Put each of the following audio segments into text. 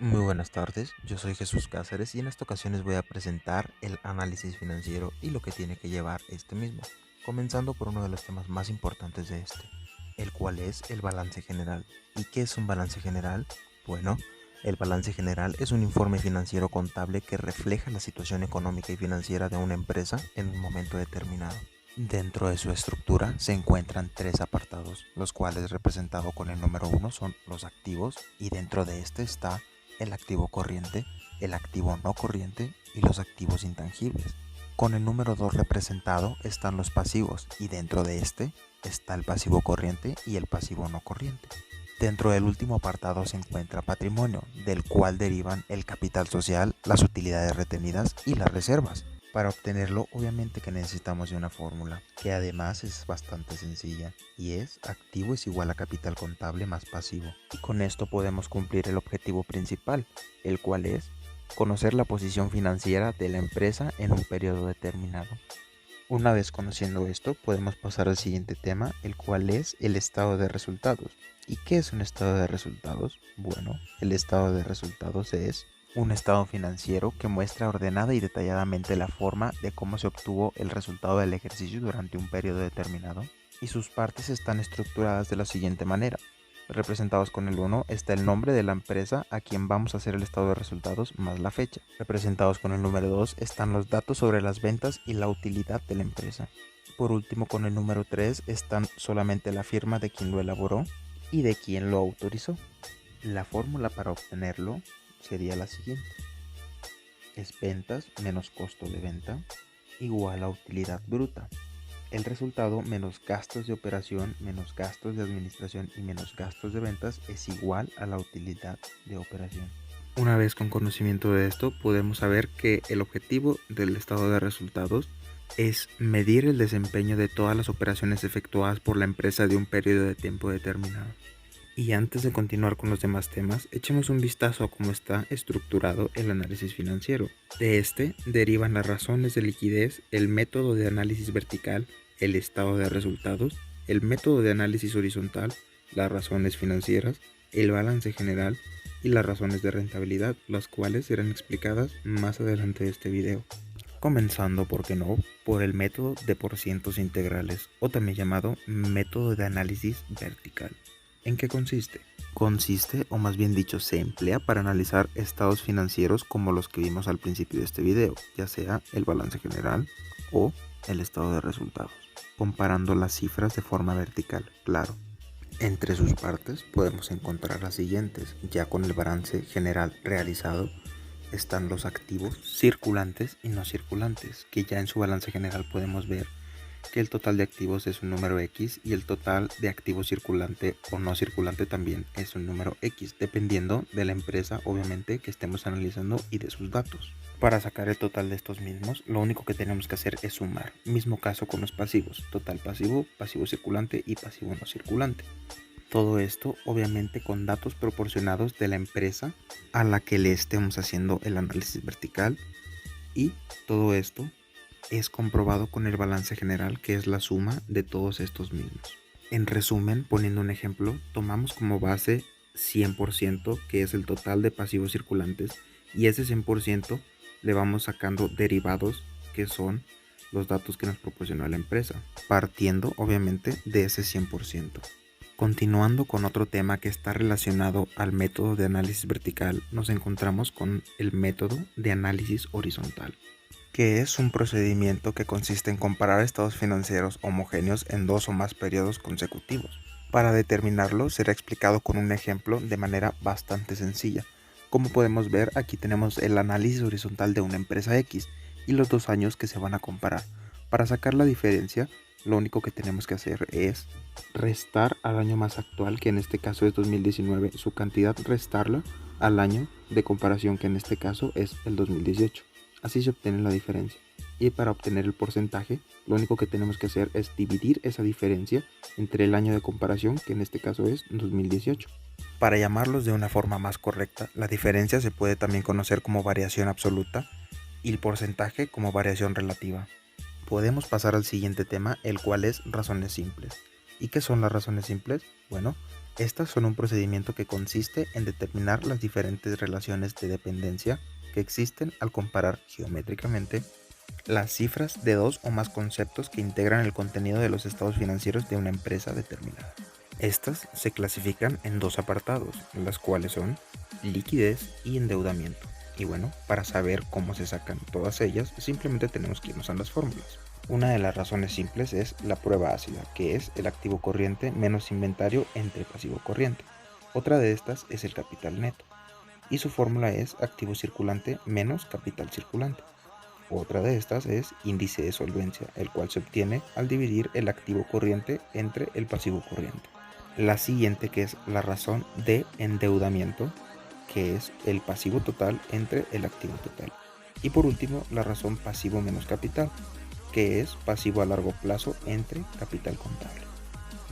Muy buenas tardes, yo soy Jesús Cáceres y en esta ocasión les voy a presentar el análisis financiero y lo que tiene que llevar este mismo, comenzando por uno de los temas más importantes de este, el cual es el balance general. ¿Y qué es un balance general? Bueno, el balance general es un informe financiero contable que refleja la situación económica y financiera de una empresa en un momento determinado. Dentro de su estructura se encuentran tres apartados, los cuales representados con el número uno son los activos y dentro de este está el activo corriente, el activo no corriente y los activos intangibles. Con el número 2 representado están los pasivos y dentro de este está el pasivo corriente y el pasivo no corriente. Dentro del último apartado se encuentra patrimonio, del cual derivan el capital social, las utilidades retenidas y las reservas. Para obtenerlo, obviamente que necesitamos de una fórmula, que además es bastante sencilla, y es activo es igual a capital contable más pasivo. Y con esto podemos cumplir el objetivo principal, el cual es conocer la posición financiera de la empresa en un periodo determinado. Una vez conociendo esto, podemos pasar al siguiente tema, el cual es el estado de resultados. ¿Y qué es un estado de resultados? Bueno, el estado de resultados es un estado financiero que muestra ordenada y detalladamente la forma de cómo se obtuvo el resultado del ejercicio durante un periodo determinado, y sus partes están estructuradas de la siguiente manera. Representados con el 1 está el nombre de la empresa a quien vamos a hacer el estado de resultados más la fecha. Representados con el número 2 están los datos sobre las ventas y la utilidad de la empresa. Por último, con el número 3 están solamente la firma de quien lo elaboró y de quien lo autorizó. La fórmula para obtenerlo sería la siguiente. Es ventas menos costo de venta igual a utilidad bruta. El resultado menos gastos de operación, menos gastos de administración y menos gastos de ventas es igual a la utilidad de operación. Una vez con conocimiento de esto, podemos saber que el objetivo del estado de resultados es medir el desempeño de todas las operaciones efectuadas por la empresa de un periodo de tiempo determinado. Y antes de continuar con los demás temas, echemos un vistazo a cómo está estructurado el análisis financiero. De este derivan las razones de liquidez, el método de análisis vertical, el estado de resultados, el método de análisis horizontal, las razones financieras, el balance general y las razones de rentabilidad, las cuales serán explicadas más adelante de este video. Comenzando, ¿por qué no?, por el método de porcientos integrales, o también llamado método de análisis vertical. ¿En qué consiste? Consiste, o más bien dicho, se emplea para analizar estados financieros como los que vimos al principio de este video, ya sea el balance general o el estado de resultados, comparando las cifras de forma vertical, claro. Entre sus partes podemos encontrar las siguientes. Ya con el balance general realizado están los activos circulantes y no circulantes, que ya en su balance general podemos ver que el total de activos es un número X y el total de activos circulante o no circulante también es un número X, dependiendo de la empresa, obviamente, que estemos analizando y de sus datos. Para sacar el total de estos mismos, lo único que tenemos que hacer es sumar. Mismo caso con los pasivos, total pasivo, pasivo circulante y pasivo no circulante. Todo esto obviamente con datos proporcionados de la empresa a la que le estemos haciendo el análisis vertical, y todo esto es comprobado con el balance general, que es la suma de todos estos mismos. En resumen, poniendo un ejemplo, tomamos como base 100%, que es el total de pasivos circulantes, y ese 100% le vamos sacando derivados, que son los datos que nos proporcionó la empresa, partiendo obviamente de ese 100%. Continuando con otro tema que está relacionado al método de análisis vertical, nos encontramos con el método de análisis horizontal, que es un procedimiento que consiste en comparar estados financieros homogéneos en dos o más periodos consecutivos. Para determinarlo será explicado con un ejemplo de manera bastante sencilla. Como podemos ver, aquí tenemos el análisis horizontal de una empresa X y los 2 años que se van a comparar. Para sacar la diferencia, lo único que tenemos que hacer es restar al año más actual, que en este caso es 2019, su cantidad, restarla al año de comparación, que en este caso es el 2018. Así se obtiene la diferencia. Y para obtener el porcentaje, lo único que tenemos que hacer es dividir esa diferencia entre el año de comparación, que en este caso es 2018. Para llamarlos de una forma más correcta, la diferencia se puede también conocer como variación absoluta y el porcentaje como variación relativa. Podemos pasar al siguiente tema, el cual es razones simples. ¿Y qué son las razones simples? Bueno, Estas son un procedimiento que consiste en determinar las diferentes relaciones de dependencia que existen al comparar geométricamente las cifras de dos o más conceptos que integran el contenido de los estados financieros de una empresa determinada. Estas se clasifican en dos apartados, las cuales son liquidez y endeudamiento. Y bueno, para saber cómo se sacan todas ellas, simplemente tenemos que irnos a las fórmulas. Una de las razones simples es la prueba ácida, que es el activo corriente menos inventario entre pasivo corriente. Otra de estas es el capital neto, y su fórmula es activo circulante menos capital circulante. Otra de estas es índice de solvencia, el cual se obtiene al dividir el activo corriente entre el pasivo corriente. La siguiente, que es la razón de endeudamiento, que es el pasivo total entre el activo total. Y por último, la razón pasivo menos capital, que es pasivo a largo plazo entre capital contable.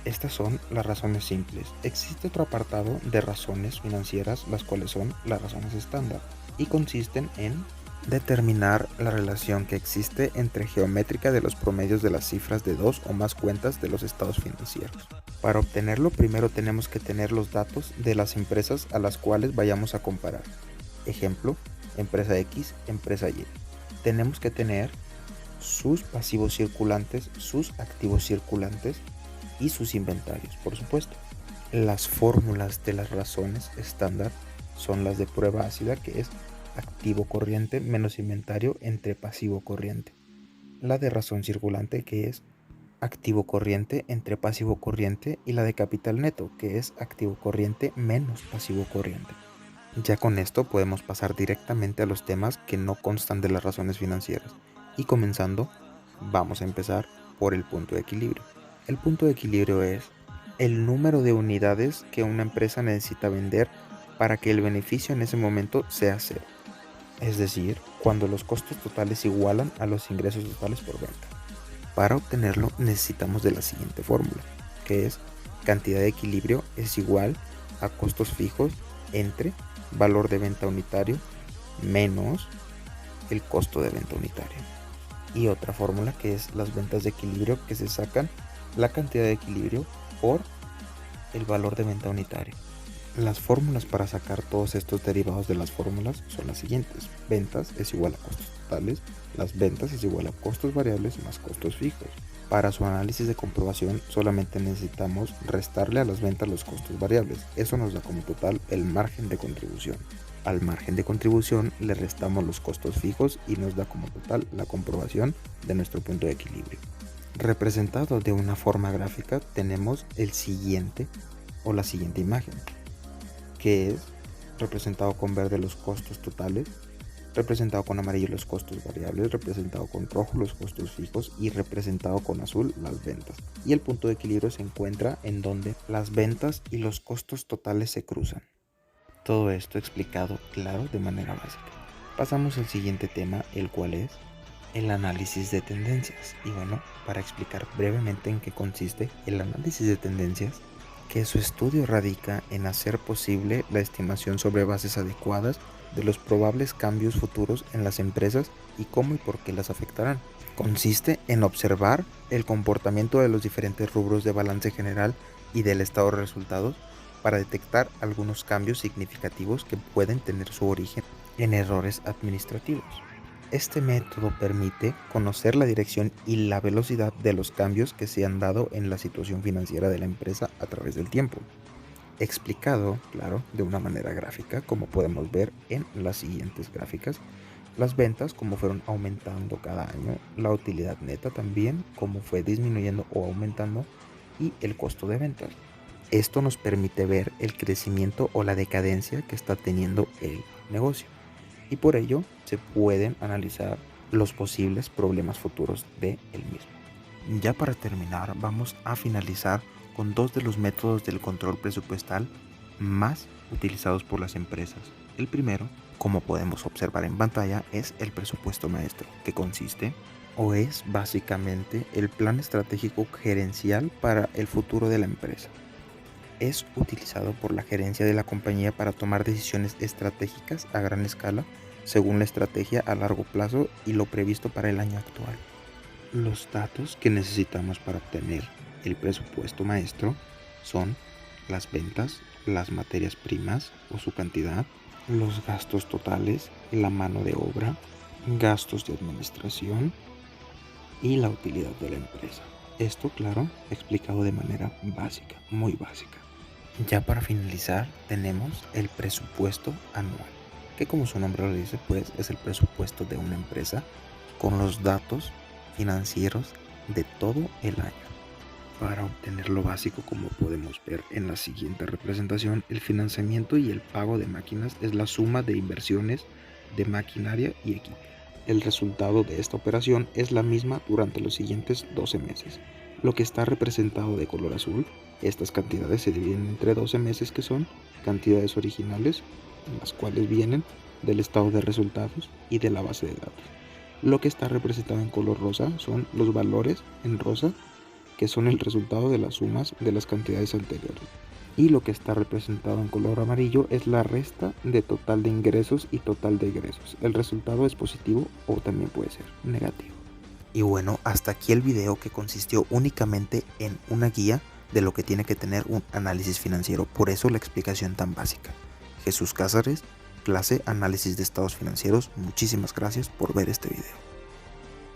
Estas son las razones simples. Existe otro apartado de razones financieras, las cuales son las razones estándar, y consisten en determinar la relación que existe entre geométrica de los promedios de las cifras de dos o más cuentas de los estados financieros. Para obtenerlo, primero tenemos que tener los datos de las empresas a las cuales vayamos a comparar. Ejemplo, empresa X, empresa Y. Tenemos que tener sus pasivos circulantes, sus activos circulantes y sus inventarios, por supuesto. Las fórmulas de las razones estándar son las de prueba ácida, que es activo corriente menos inventario entre pasivo corriente. La de razón circulante, que es activo corriente entre pasivo corriente, y la de capital neto, que es activo corriente menos pasivo corriente. Ya con esto podemos pasar directamente a los temas que no constan de las razones financieras. Y comenzando, vamos a empezar por el punto de equilibrio. El punto de equilibrio es el número de unidades que una empresa necesita vender para que el beneficio en ese momento sea cero. Es decir, cuando los costos totales igualan a los ingresos totales por venta. Para obtenerlo necesitamos de la siguiente fórmula, que es cantidad de equilibrio es igual a costos fijos entre valor de venta unitario menos el costo de venta unitario. Y otra fórmula, que es las ventas de equilibrio, que se sacan la cantidad de equilibrio por el valor de venta unitario. Las fórmulas para sacar todos estos derivados de las fórmulas son las siguientes. Ventas es igual a costos totales, las ventas es igual a costos variables más costos fijos. Para su análisis de comprobación solamente necesitamos restarle a las ventas los costos variables. Eso nos da como total el margen de contribución. Al margen de contribución le restamos los costos fijos y nos da como total la comprobación de nuestro punto de equilibrio. Representado de una forma gráfica tenemos el siguiente o la siguiente imagen, que es representado con verde los costos totales, representado con amarillo los costos variables, representado con rojo los costos fijos y representado con azul las ventas. Y el punto de equilibrio se encuentra en donde las ventas y los costos totales se cruzan. Todo esto explicado claro de manera básica. Pasamos al siguiente tema, el cual es el análisis de tendencias. Y bueno, para explicar brevemente en qué consiste el análisis de tendencias, que su estudio radica en hacer posible la estimación sobre bases adecuadas de los probables cambios futuros en las empresas y cómo y por qué las afectarán. Consiste en observar el comportamiento de los diferentes rubros de balance general y del estado de resultados para detectar algunos cambios significativos que pueden tener su origen en errores administrativos. Este método permite conocer la dirección y la velocidad de los cambios que se han dado en la situación financiera de la empresa a través del tiempo. Explicado, claro, de una manera gráfica, como podemos ver en las siguientes gráficas. Las ventas, como fueron aumentando cada año, la utilidad neta también, como fue disminuyendo o aumentando, y el costo de ventas. Esto nos permite ver el crecimiento o la decadencia que está teniendo el negocio. Y por ello se pueden analizar los posibles problemas futuros del mismo. Ya para terminar, vamos a finalizar con dos de los métodos del control presupuestal más utilizados por las empresas. El primero, como podemos observar en pantalla, es el presupuesto maestro, que consiste o es básicamente el plan estratégico gerencial para el futuro de la empresa. Es utilizado por la gerencia de la compañía para tomar decisiones estratégicas a gran escala según la estrategia a largo plazo y lo previsto para el año actual. Los datos que necesitamos para obtener el presupuesto maestro son las ventas, las materias primas o su cantidad, los gastos totales, la mano de obra, gastos de administración y la utilidad de la empresa. Esto, claro, explicado de manera básica, muy básica. Ya para finalizar, tenemos el presupuesto anual, que como su nombre lo dice, pues es el presupuesto de una empresa con los datos financieros de todo el año. Para obtener lo básico, como podemos ver en la siguiente representación, el financiamiento y el pago de máquinas es la suma de inversiones de maquinaria y equipo. El resultado de esta operación es la misma durante los siguientes 12 meses. Lo que está representado de color azul, estas cantidades se dividen entre 12 meses, que son cantidades originales, las cuales vienen del estado de resultados y de la base de datos. Lo que está representado en color rosa son los valores en rosa, que son el resultado de las sumas de las cantidades anteriores. Y lo que está representado en color amarillo es la resta de total de ingresos y total de egresos. El resultado es positivo o también puede ser negativo. Y bueno, hasta aquí el video, que consistió únicamente en una guía de lo que tiene que tener un análisis financiero. Por eso la explicación tan básica. Jesús Cázares, clase Análisis de Estados Financieros. Muchísimas gracias por ver este video.